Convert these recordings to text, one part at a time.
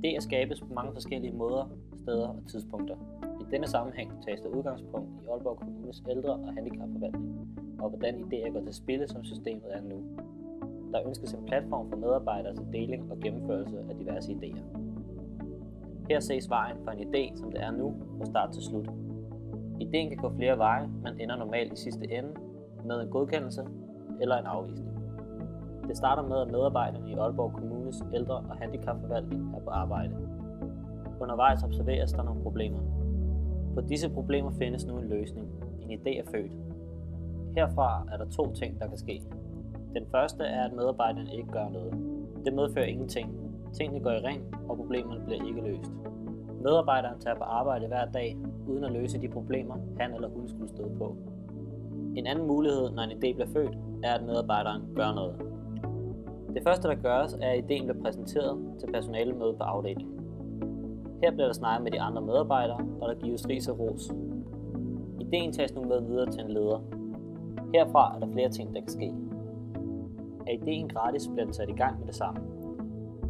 Idéer skabes på mange forskellige måder, steder og tidspunkter. I denne sammenhæng tages der udgangspunkt i Aalborg Kommunes ældre- og handicapforvaltning, og hvordan idéer går til spilde, som systemet er nu. Der ønskes en platform for medarbejdere til deling og gennemførelse af diverse idéer. Her ses vejen fra en idé, som det er nu, fra start til slut. Idéen kan gå flere veje, men ender normalt i sidste ende med en godkendelse eller en afvisning. Det starter med, at medarbejderne i Aalborg Kommunes ældre- og handicapforvaltning er på arbejde. Undervejs observeres der nogle problemer. På disse problemer findes nu en løsning. En idé er født. Herfra er der 2 ting, der kan ske. Den første er, at medarbejderne ikke gør noget. Det medfører ingenting. Tingene går i ring, og problemerne bliver ikke løst. Medarbejderen tager på arbejde hver dag, uden at løse de problemer, han eller hun skulle støde på. En anden mulighed, når en idé bliver født, er, at medarbejderen gør noget. Det første, der gøres, er, at idéen bliver præsenteret til personalemøde på afdelingen. Her bliver der snakket med de andre medarbejdere, og der gives ris og ros. Idéen tages nu med videre til en leder. Herfra er der flere ting, der kan ske. Er idéen gratis, bliver den sat i gang med det samme.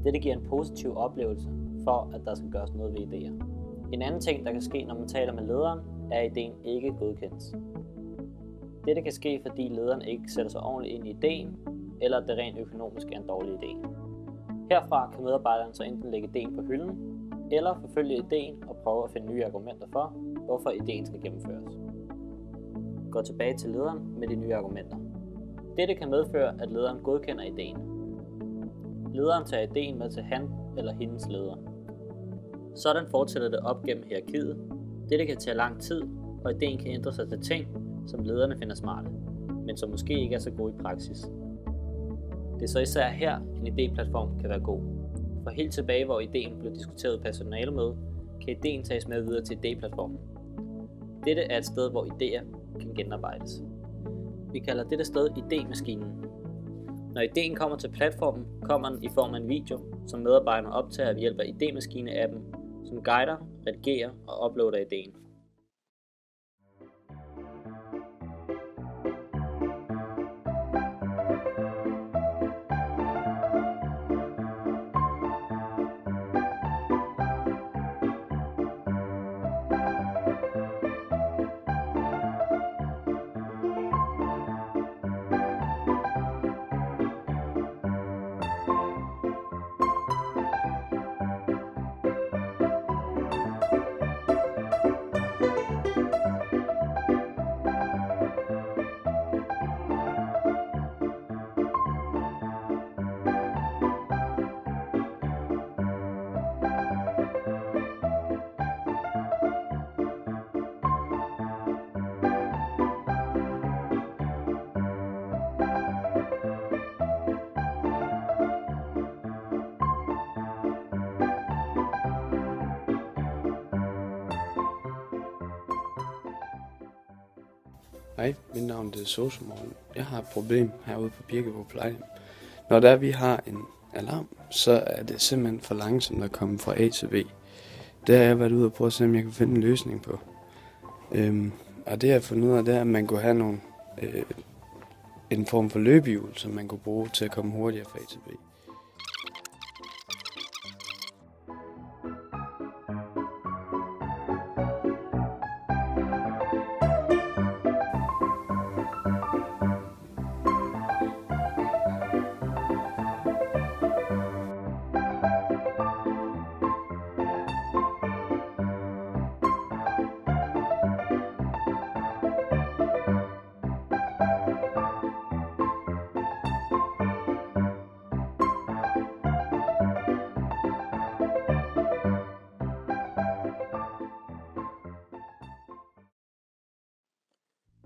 Dette giver en positiv oplevelse for, at der skal gøres noget ved idéer. En anden ting, der kan ske, når man taler med lederen, er, at idéen ikke godkendes. Dette kan ske, fordi lederen ikke sætter sig ordentligt ind i idéen, eller at det rent økonomisk er en dårlig idé. Herfra kan medarbejderen så enten lægge idéen på hylden, eller forfølge idéen og prøve at finde nye argumenter for, hvorfor idéen skal gennemføres. Gå tilbage til lederen med de nye argumenter. Dette kan medføre, at lederen godkender idéen. Lederen tager idéen med til han eller hendes leder. Sådan fortsætter det op gennem hierarkiet. Dette kan tage lang tid, og idéen kan ændre sig til ting, som lederne finder smarte, men som måske ikke er så gode i praksis. Det er så især her, en idéplatform kan være god. For helt tilbage, hvor idéen blev diskuteret i personalemøde, kan idéen tages med videre til idéplatformen. Dette er et sted, hvor idéer kan genarbejdes. Vi kalder dette sted idémaskinen. Når idéen kommer til platformen, kommer den i form af en video, som medarbejderne optager ved hjælp af idémaskine-appen, som guider, redigerer og uploader idéen. Hej, mit navn er Sosu Morgen. Jeg har et problem herude på Birkevold Plejehjem. Når der vi har en alarm, så er det simpelthen for langsomt at komme fra A til B. Det har jeg været ude og prøve at se, om jeg kan finde en løsning på. Og det jeg har fundet ud af, det er, at man kunne have en form for løbehjul, som man kunne bruge til at komme hurtigere fra A til B.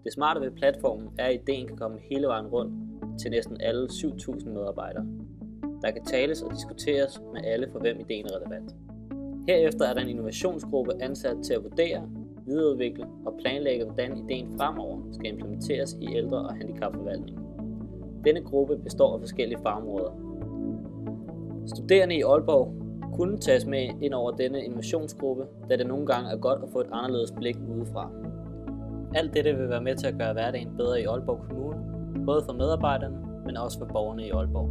Det smarte ved platformen er, at idéen kan komme hele vejen rundt til næsten alle 7.000 medarbejdere. Der kan tales og diskuteres med alle, for hvem idéen er relevant. Herefter er der en innovationsgruppe ansat til at vurdere, videreudvikle og planlægge, hvordan idéen fremover skal implementeres i ældre- og handicapforvaltningen. Denne gruppe består af forskellige fagområder. Studerende i Aalborg kunne tages med ind over denne innovationsgruppe, da det nogle gange er godt at få et anderledes blik udefra. Alt dette vil være med til at gøre hverdagen bedre i Aalborg Kommune, både for medarbejderne, men også for borgerne i Aalborg.